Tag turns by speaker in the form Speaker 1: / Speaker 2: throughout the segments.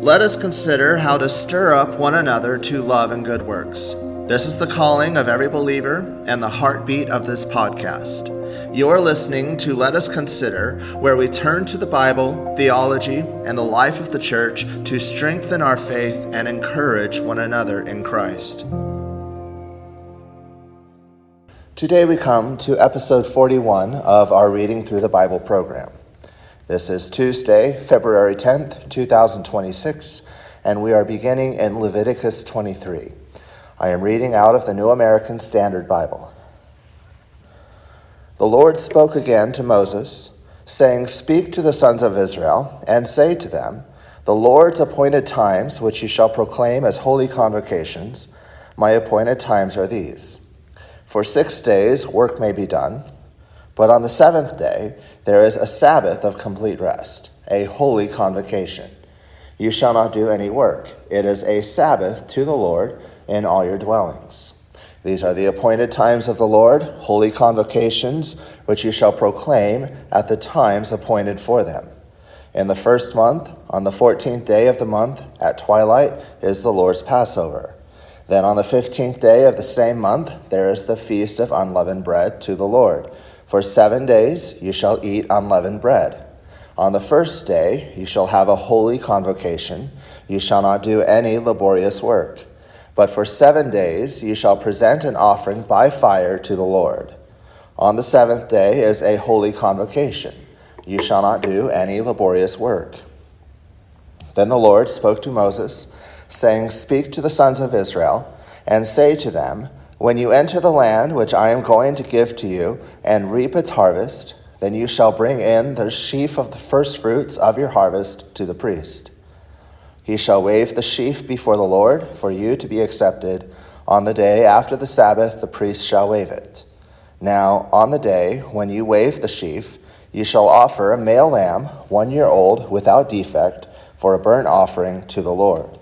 Speaker 1: Let us consider how to stir up one another to love and good works. This is the calling of every believer and the heartbeat of this podcast. You're listening to Let Us Consider, where we turn to the Bible, theology, and the life of the church to strengthen our faith and encourage one another in Christ. Today we come to episode 41 of our Reading Through the Bible program. This is Tuesday, February 10th, 2026, and we are beginning in Leviticus 23. I am reading out of the New American Standard Bible. The Lord spoke again to Moses, saying, "Speak to the sons of Israel, and say to them, the Lord's appointed times, which you shall proclaim as holy convocations, my appointed times are these. For 6 days work may be done, but on the seventh day there is a Sabbath of complete rest, a holy convocation. You shall not do any work. It is a Sabbath to the Lord in all your dwellings. These are the appointed times of the Lord, holy convocations, which you shall proclaim at the times appointed for them. In the first month, on the 14th day of the month, at twilight, is the Lord's Passover. Then on the 15th day of the same month, there is the feast of unleavened bread to the Lord. For 7 days you shall eat unleavened bread. On the first day you shall have a holy convocation. You shall not do any laborious work. But for 7 days you shall present an offering by fire to the Lord. On the seventh day is a holy convocation. You shall not do any laborious work." Then the Lord spoke to Moses, saying, "Speak to the sons of Israel, and say to them, when you enter the land which I am going to give to you, and reap its harvest, then you shall bring in the sheaf of the firstfruits of your harvest to the priest. He shall wave the sheaf before the Lord for you to be accepted. On the day after the Sabbath the priest shall wave it. Now on the day when you wave the sheaf, you shall offer a male lamb, 1 year old, without defect, for a burnt offering to the Lord.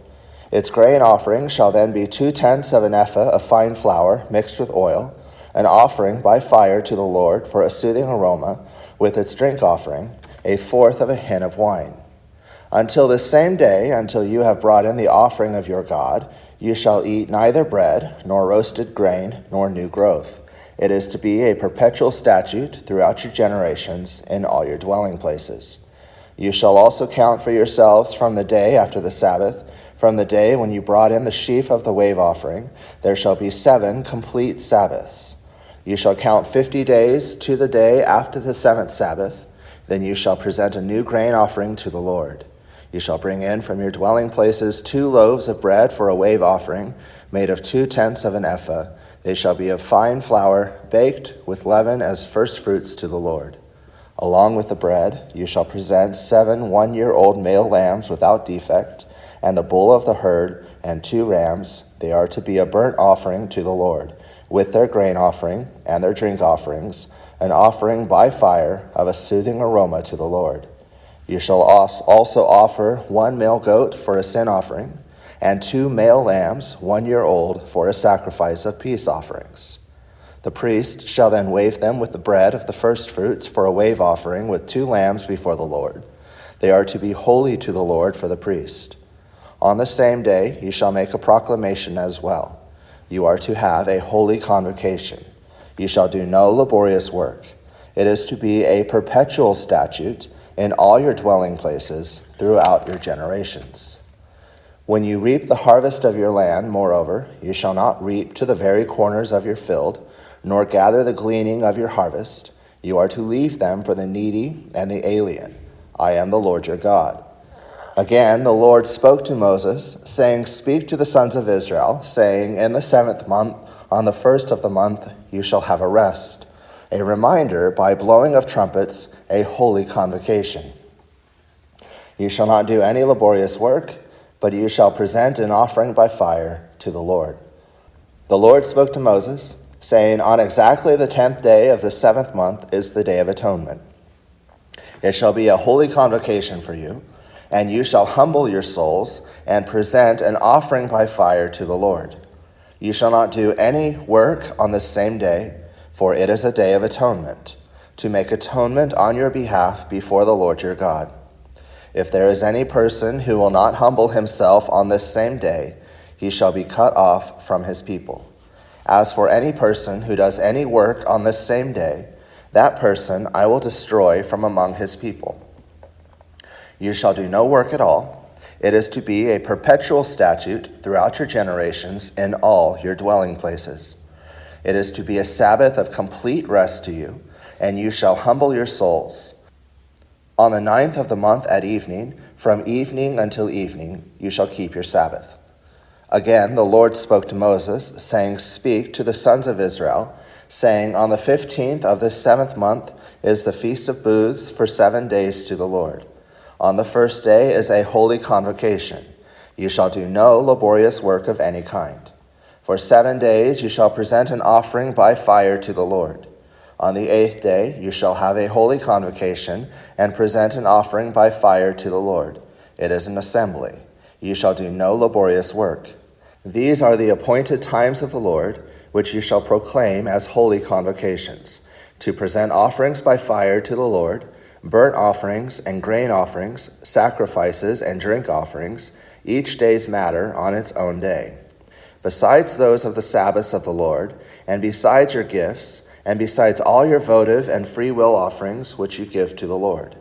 Speaker 1: Its grain offering shall then be 2/10 of an ephah of fine flour mixed with oil, an offering by fire to the Lord for a soothing aroma, with its drink offering, 1/4 of a hin of wine. Until this same day, until you have brought in the offering of your God, you shall eat neither bread, nor roasted grain, nor new growth. It is to be a perpetual statute throughout your generations in all your dwelling places. You shall also count for yourselves from the day after the Sabbath, from the day when you brought in the sheaf of the wave offering, there shall be 7 complete Sabbaths. You shall count 50 days to the day after the 7th Sabbath. Then you shall present a new grain offering to the Lord. You shall bring in from your dwelling places 2 loaves of bread for a wave offering, made of 2/10 of an ephah. They shall be of fine flour, baked with leaven as firstfruits to the Lord. Along with the bread, you shall present 7 one-year-old male lambs without defect, and a bull of the herd, and 2 rams. They are to be a burnt offering to the Lord, with their grain offering and their drink offerings, an offering by fire of a soothing aroma to the Lord. You shall also offer 1 male goat for a sin offering, and 2 male lambs, 1 year old, for a sacrifice of peace offerings. The priest shall then wave them with the bread of the firstfruits for a wave offering with 2 lambs before the Lord. They are to be holy to the Lord for the priest. On the same day you shall make a proclamation as well. You are to have a holy convocation. You shall do no laborious work. It is to be a perpetual statute in all your dwelling places throughout your generations. When you reap the harvest of your land, moreover, you shall not reap to the very corners of your field, nor gather the gleaning of your harvest. You are to leave them for the needy and the alien. I am the Lord your God. Again, the Lord spoke to Moses, saying, "Speak to the sons of Israel, saying, in the 7th month, on the 1st of the month, you shall have a rest, a reminder by blowing of trumpets, a holy convocation. You shall not do any laborious work, but you shall present an offering by fire to the Lord." The Lord spoke to Moses, saying, "On exactly the 10th day of the 7th month is the Day of Atonement. It shall be a holy convocation for you, and you shall humble your souls and present an offering by fire to the Lord. You shall not do any work on the same day, for it is a day of atonement, to make atonement on your behalf before the Lord your God. If there is any person who will not humble himself on this same day, he shall be cut off from his people. As for any person who does any work on this same day, that person I will destroy from among his people. You shall do no work at all. It is to be a perpetual statute throughout your generations in all your dwelling places. It is to be a Sabbath of complete rest to you, and you shall humble your souls. On the 9th of the month at evening, from evening until evening, you shall keep your Sabbath. Again, the Lord spoke to Moses, saying, Speak to the sons of Israel, saying, On the 15th of this 7th month is the Feast of Booths for 7 days to the Lord. On the first day is a holy convocation. You shall do no laborious work of any kind. For 7 days you shall present an offering by fire to the Lord. On the 8th day you shall have a holy convocation and present an offering by fire to the Lord. It is an assembly. You shall do no laborious work. These are the appointed times of the Lord, which you shall proclaim as holy convocations, to present offerings by fire to the Lord, burnt offerings and grain offerings, sacrifices and drink offerings, each day's matter on its own day. Besides those of the Sabbaths of the Lord, and besides your gifts, and besides all your votive and free will offerings which you give to the Lord.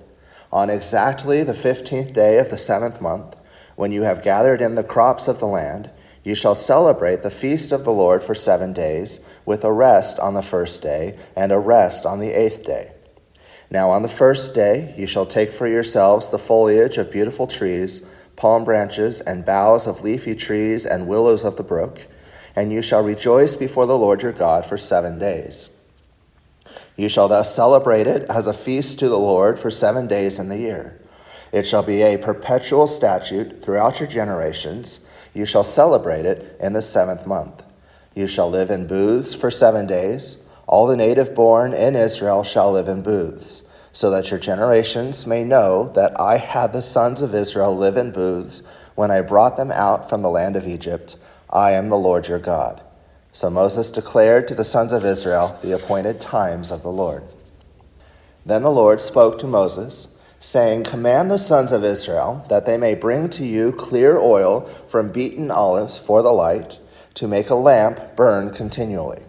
Speaker 1: On exactly the 15th day of the 7th month, when you have gathered in the crops of the land, you shall celebrate the feast of the Lord for 7 days, with a rest on the first day, and a rest on the 8th day. Now on the first day you shall take for yourselves the foliage of beautiful trees, palm branches, and boughs of leafy trees, and willows of the brook, and you shall rejoice before the Lord your God for 7 days. You shall thus celebrate it as a feast to the Lord for 7 days in the year. It shall be a perpetual statute throughout your generations. You shall celebrate it in the 7th month. You shall live in booths for 7 days. All the native born in Israel shall live in booths, so that your generations may know that I had the sons of Israel live in booths when I brought them out from the land of Egypt. I am the Lord your God. So Moses declared to the sons of Israel the appointed times of the Lord. Then the Lord spoke to Moses, saying, Command the sons of Israel that they may bring to you clear oil from beaten olives for the light, to make a lamp burn continually.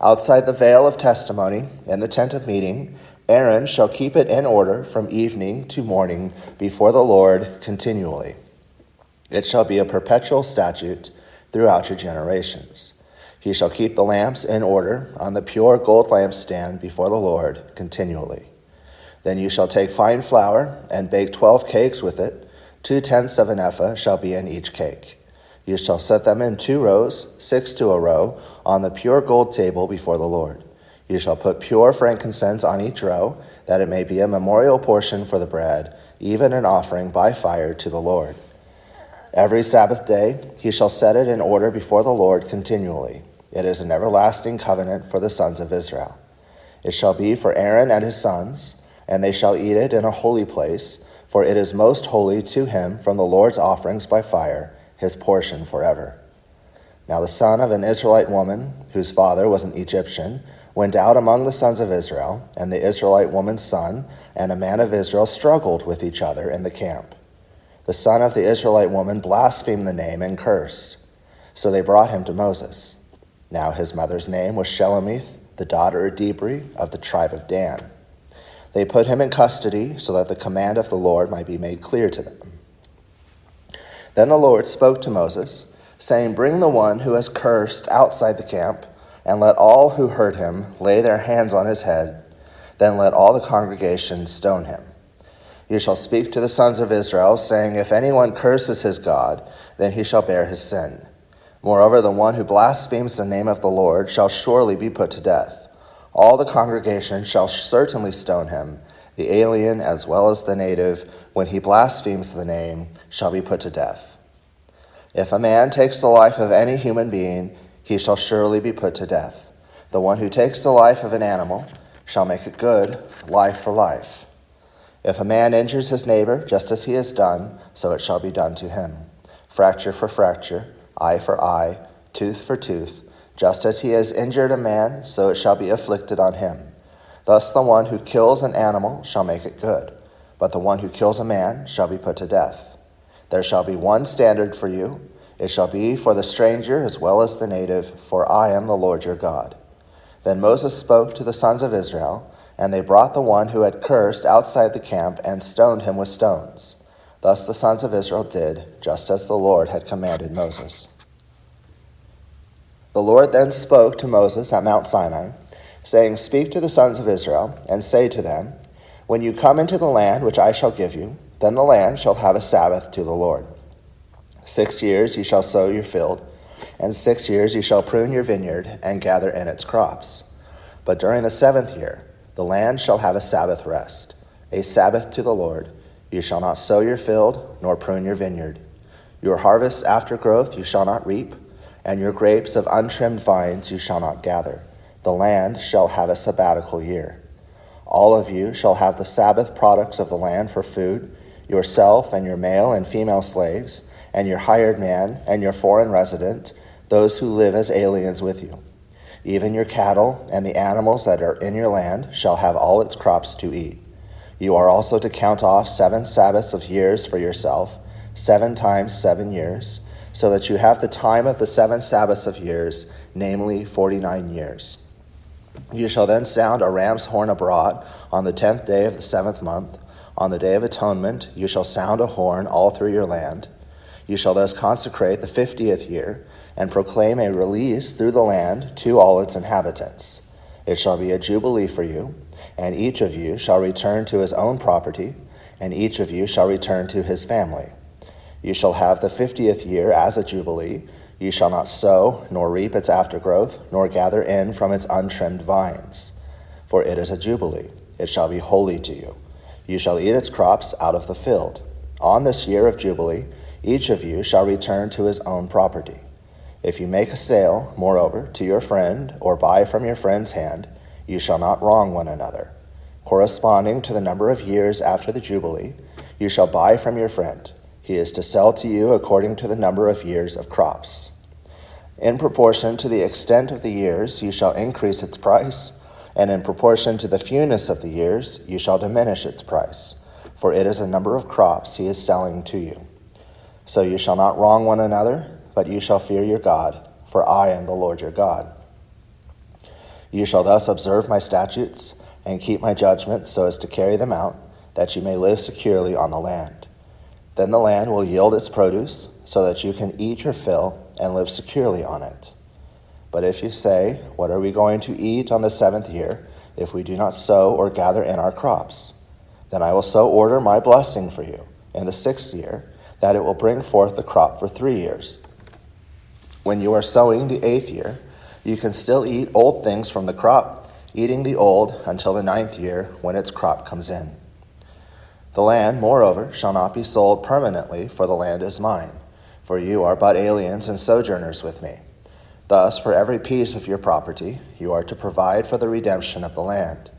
Speaker 1: Outside the veil of testimony, in the tent of meeting, Aaron shall keep it in order from evening to morning before the Lord continually. It shall be a perpetual statute throughout your generations. He shall keep the lamps in order on the pure gold lampstand before the Lord continually. Then you shall take fine flour and bake 12 cakes with it. 2/10 of an ephah shall be in each cake. You shall set them in 2 rows, 6 to a row, on the pure gold table before the Lord. You shall put pure frankincense on each row, that it may be a memorial portion for the bread, even an offering by fire to the Lord. Every Sabbath day he shall set it in order before the Lord continually. It is an everlasting covenant for the sons of Israel. It shall be for Aaron and his sons, and they shall eat it in a holy place, for it is most holy to him from the Lord's offerings by fire, his portion forever. Now the son of an Israelite woman, whose father was an Egyptian, went out among the sons of Israel, and the Israelite woman's son and a man of Israel struggled with each other in the camp. The son of the Israelite woman blasphemed the name and cursed. So they brought him to Moses. Now his mother's name was Shelemith, the daughter of Dibri of the tribe of Dan. They put him in custody so that the command of the Lord might be made clear to them. Then the Lord spoke to Moses, saying, Bring the one who has cursed outside the camp, and let all who heard him lay their hands on his head. Then let all the congregation stone him. You shall speak to the sons of Israel, saying, If anyone curses his God, then he shall bear his sin. Moreover, the one who blasphemes the name of the Lord shall surely be put to death. All the congregation shall certainly stone him. The alien as well as the native, when he blasphemes the name, shall be put to death. If a man takes the life of any human being, he shall surely be put to death. The one who takes the life of an animal shall make it good, life for life. If a man injures his neighbor, just as he has done, so it shall be done to him. Fracture for fracture, eye for eye, tooth for tooth. Just as he has injured a man, so it shall be afflicted on him. Thus the one who kills an animal shall make it good. but the one who kills a man shall be put to death. There shall be one standard for you. It shall be for the stranger as well as the native, for I am the Lord your God." Then Moses spoke to the sons of Israel, and they brought the one who had cursed outside the camp and stoned him with stones. Thus the sons of Israel did, just as the Lord had commanded Moses. The Lord then spoke to Moses at Mount Sinai, saying, "Speak to the sons of Israel, and say to them, when you come into the land which I shall give you, then the land shall have a Sabbath to the Lord. 6 years ye shall sow your field, and 6 years ye shall prune your vineyard and gather in its crops. But during the 7th year the land shall have a Sabbath rest, a Sabbath to the Lord. You shall not sow your field, nor prune your vineyard. Your harvests after growth you shall not reap, and your grapes of untrimmed vines you shall not gather. The land shall have a sabbatical year. All of you shall have the Sabbath products of the land for food, yourself and your male and female slaves, and your hired man and your foreign resident, those who live as aliens with you. Even your cattle and the animals that are in your land shall have all its crops to eat. You are also to count off 7 Sabbaths of years for yourself, 7 times 7 years, so that you have the time of the 7 Sabbaths of years, namely 49 years. You shall then sound a ram's horn abroad on the 10th day of the 7th month. On the day of atonement you shall sound a horn all through your land. You shall thus consecrate the 50th year and proclaim a release through the land to all its inhabitants. It shall be a jubilee for you, and each of you shall return to his own property, and each of you shall return to his family. You shall have the 50th year as a jubilee. You shall not sow, nor reap its aftergrowth, nor gather in from its untrimmed vines. For it is a jubilee. It shall be holy to you. You shall eat its crops out of the field. On this year of jubilee, each of you shall return to his own property. If you make a sale, moreover, to your friend, or buy from your friend's hand, you shall not wrong one another. Corresponding to the number of years after the jubilee, you shall buy from your friend. He is to sell to you according to the number of years of crops. In proportion to the extent of the years, you shall increase its price, and in proportion to the fewness of the years, you shall diminish its price, for it is a number of crops he is selling to you. So you shall not wrong one another, but you shall fear your God, for I am the Lord your God. You shall thus observe my statutes and keep my judgments so as to carry them out, that you may live securely on the land. Then the land will yield its produce, so that you can eat your fill and live securely on it. But if you say, what are we going to eat on the 7th year, if we do not sow or gather in our crops? Then I will so order my blessing for you in the 6th year, that it will bring forth the crop for 3 years. When you are sowing the 8th year, you can still eat old things from the crop, eating the old until the 9th year, when its crop comes in. The land, moreover, shall not be sold permanently, for the land is mine, for you are but aliens and sojourners with me. Thus, for every piece of your property, you are to provide for the redemption of the land.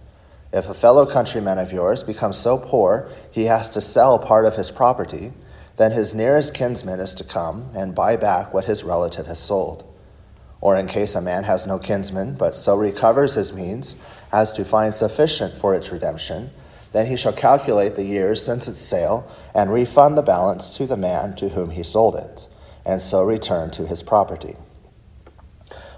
Speaker 1: If a fellow countryman of yours becomes so poor he has to sell part of his property, then his nearest kinsman is to come and buy back what his relative has sold. Or in case a man has no kinsman, but so recovers his means as to find sufficient for its redemption, then he shall calculate the years since its sale and refund the balance to the man to whom he sold it, and so return to his property.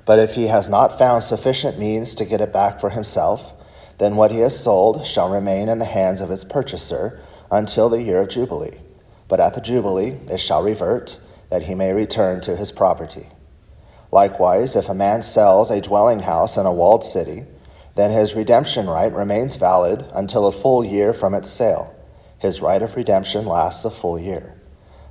Speaker 1: But if he has not found sufficient means to get it back for himself, then what he has sold shall remain in the hands of its purchaser until the year of Jubilee. But at the Jubilee it shall revert, that he may return to his property. Likewise, if a man sells a dwelling house in a walled city, then his redemption right remains valid until a full year from its sale. His right of redemption lasts a full year.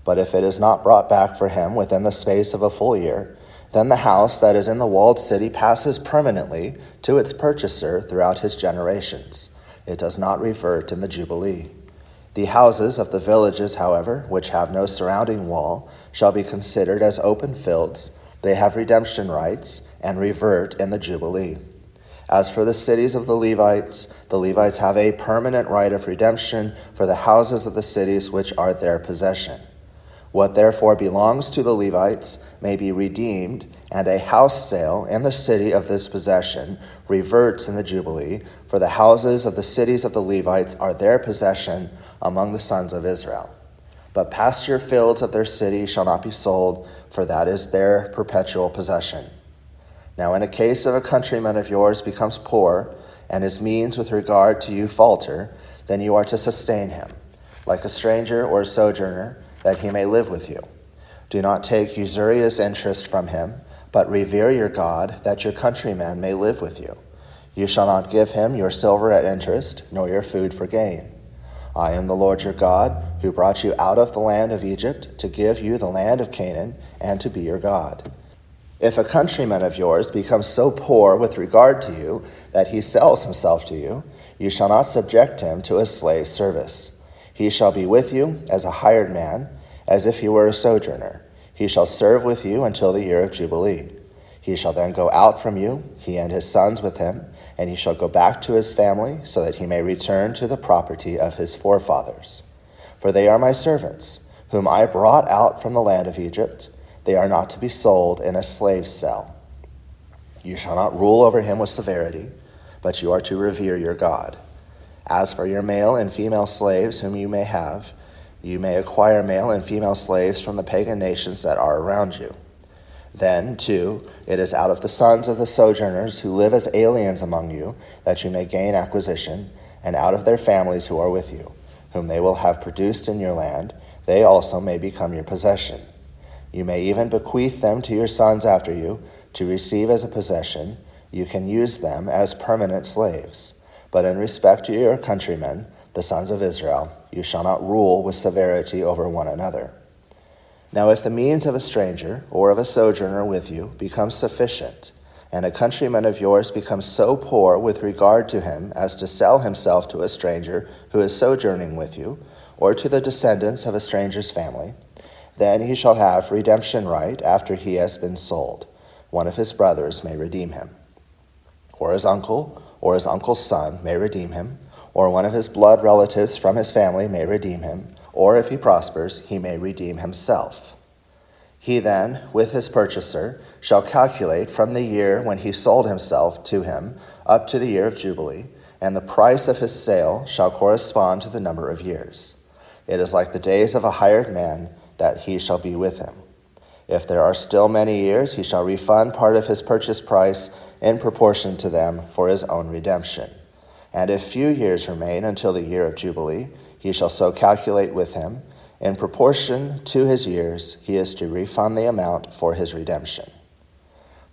Speaker 1: But if it is not brought back for him within the space of a full year, then the house that is in the walled city passes permanently to its purchaser throughout his generations. It does not revert in the Jubilee. The houses of the villages, however, which have no surrounding wall, shall be considered as open fields. They have redemption rights and revert in the Jubilee. As for the cities of the Levites have a permanent right of redemption for the houses of the cities which are their possession. What therefore belongs to the Levites may be redeemed, and a house sale in the city of this possession reverts in the Jubilee, for the houses of the cities of the Levites are their possession among the sons of Israel. But pasture fields of their city shall not be sold, for that is their perpetual possession. Now in a case of a countryman of yours becomes poor, and his means with regard to you falter, then you are to sustain him, like a stranger or a sojourner, that he may live with you. Do not take usurious interest from him, but revere your God, that your countryman may live with you. You shall not give him your silver at interest, nor your food for gain. I am the Lord your God, who brought you out of the land of Egypt, to give you the land of Canaan, and to be your God. If a countryman of yours becomes so poor with regard to you that he sells himself to you, you shall not subject him to a slave service. He shall be with you as a hired man, as if he were a sojourner. He shall serve with you until the year of Jubilee. He shall then go out from you, he and his sons with him, and he shall go back to his family, so that he may return to the property of his forefathers. For they are my servants, whom I brought out from the land of Egypt. They are not to be sold in a slave cell. You shall not rule over him with severity, but you are to revere your God. As for your male and female slaves whom you may have, you may acquire male and female slaves from the pagan nations that are around you. Then, too, it is out of the sons of the sojourners who live as aliens among you that you may gain acquisition, and out of their families who are with you, whom they will have produced in your land, they also may become your possession. You may even bequeath them to your sons after you, to receive as a possession. You can use them as permanent slaves. But in respect to your countrymen, the sons of Israel, you shall not rule with severity over one another. Now if the means of a stranger or of a sojourner with you becomes sufficient, and a countryman of yours becomes so poor with regard to him as to sell himself to a stranger who is sojourning with you, or to the descendants of a stranger's family, then he shall have redemption right after he has been sold. One of his brothers may redeem him. Or his uncle, or his uncle's son may redeem him, or one of his blood relatives from his family may redeem him, or if he prospers, he may redeem himself. He then, with his purchaser, shall calculate from the year when he sold himself to him up to the year of Jubilee, and the price of his sale shall correspond to the number of years. It is like the days of a hired man that he shall be with him. If there are still many years, he shall refund part of his purchase price in proportion to them for his own redemption. And if few years remain until the year of Jubilee, he shall so calculate with him. In proportion to his years, he is to refund the amount for his redemption.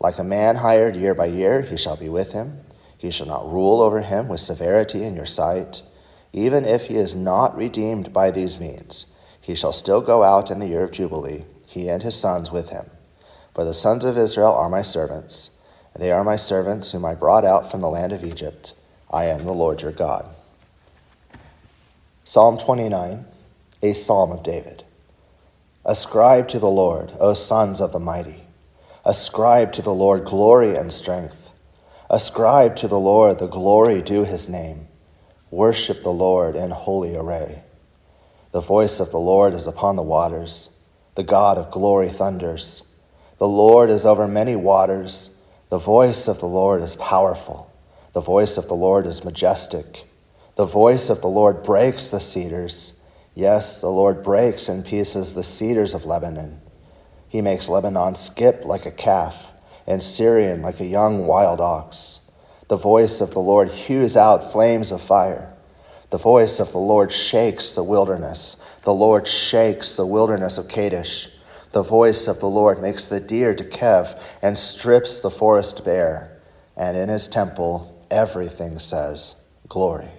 Speaker 1: Like a man hired year by year, he shall be with him. He shall not rule over him with severity in your sight. Even if he is not redeemed by these means, he shall still go out in the year of Jubilee, he and his sons with him. For the sons of Israel are my servants. They are my servants whom I brought out from the land of Egypt. I am the Lord your God. Psalm 29, a psalm of David. Ascribe to the Lord, O sons of the mighty. Ascribe to the Lord glory and strength. Ascribe to the Lord the glory due his name. Worship the Lord in holy array. The voice of the Lord is upon the waters. The God of glory thunders. The Lord is over many waters. The voice of the Lord is powerful. The voice of the Lord is majestic. The voice of the Lord breaks the cedars. Yes, the Lord breaks in pieces the cedars of Lebanon. He makes Lebanon skip like a calf, and Syrian like a young wild ox. The voice of the Lord hews out flames of fire. The voice of the Lord shakes the wilderness. The Lord shakes the wilderness of Kadesh. The voice of the Lord makes the deer to Kev and strips the forest bare. And in his temple, everything says, glory.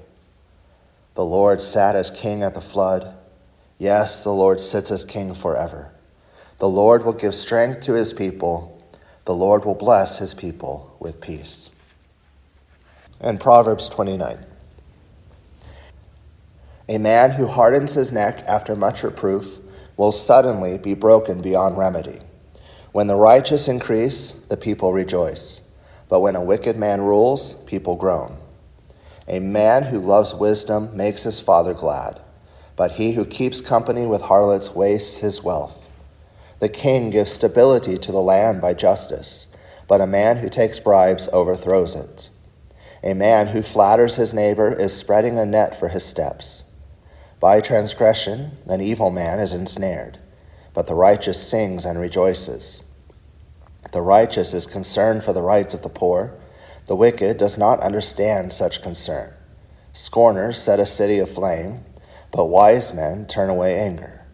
Speaker 1: The Lord sat as king at the flood. Yes, the Lord sits as king forever. The Lord will give strength to his people. The Lord will bless his people with peace. And Proverbs 29. A man who hardens his neck after much reproof will suddenly be broken beyond remedy. When the righteous increase, the people rejoice. But when a wicked man rules, people groan. A man who loves wisdom makes his father glad, but he who keeps company with harlots wastes his wealth. The king gives stability to the land by justice, but a man who takes bribes overthrows it. A man who flatters his neighbor is spreading a net for his steps. By transgression, an evil man is ensnared, but the righteous sings and rejoices. The righteous is concerned for the rights of the poor. The wicked does not understand such concern. Scorners set a city aflame, but wise men turn away anger.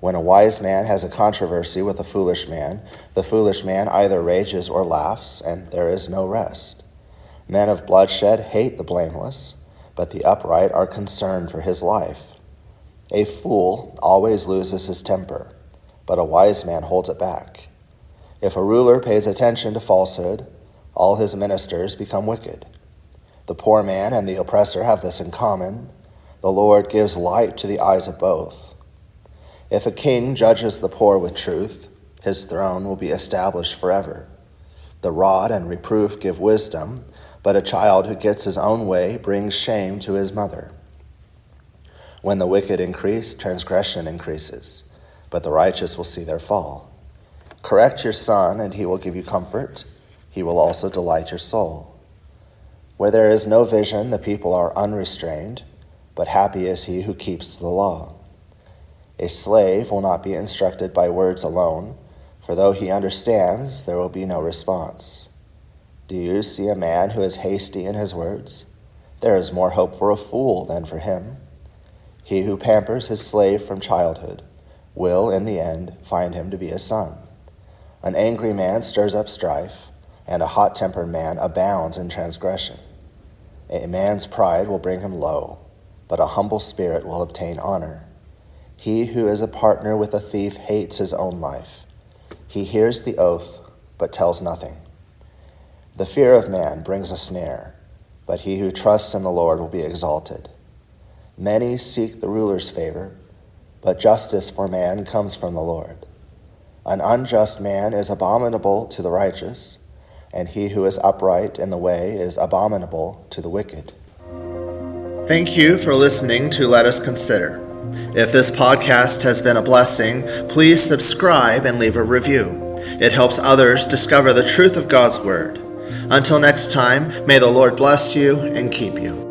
Speaker 1: When a wise man has a controversy with a foolish man, the foolish man either rages or laughs, and there is no rest. Men of bloodshed hate the blameless, but the upright are concerned for his life. A fool always loses his temper, but a wise man holds it back. If a ruler pays attention to falsehood, all his ministers become wicked. The poor man and the oppressor have this in common. The Lord gives light to the eyes of both. If a king judges the poor with truth, his throne will be established forever. The rod and reproof give wisdom, but a child who gets his own way brings shame to his mother. When the wicked increase, transgression increases, but the righteous will see their fall. Correct your son, and he will give you comfort. He will also delight your soul. Where there is no vision, the people are unrestrained, but happy is he who keeps the law. A slave will not be instructed by words alone, for though he understands, there will be no response. Do you see a man who is hasty in his words? There is more hope for a fool than for him. He who pampers his slave from childhood will, in the end, find him to be a son. An angry man stirs up strife, and a hot-tempered man abounds in transgression. A man's pride will bring him low, but a humble spirit will obtain honor. He who is a partner with a thief hates his own life. He hears the oath, but tells nothing. The fear of man brings a snare, but he who trusts in the Lord will be exalted. Many seek the ruler's favor, but justice for man comes from the Lord. An unjust man is abominable to the righteous, and he who is upright in the way is abominable to the wicked. Thank you for listening to Let Us Consider. If this podcast has been a blessing, please subscribe and leave a review. It helps others discover the truth of God's Word. Until next time, may the Lord bless you and keep you.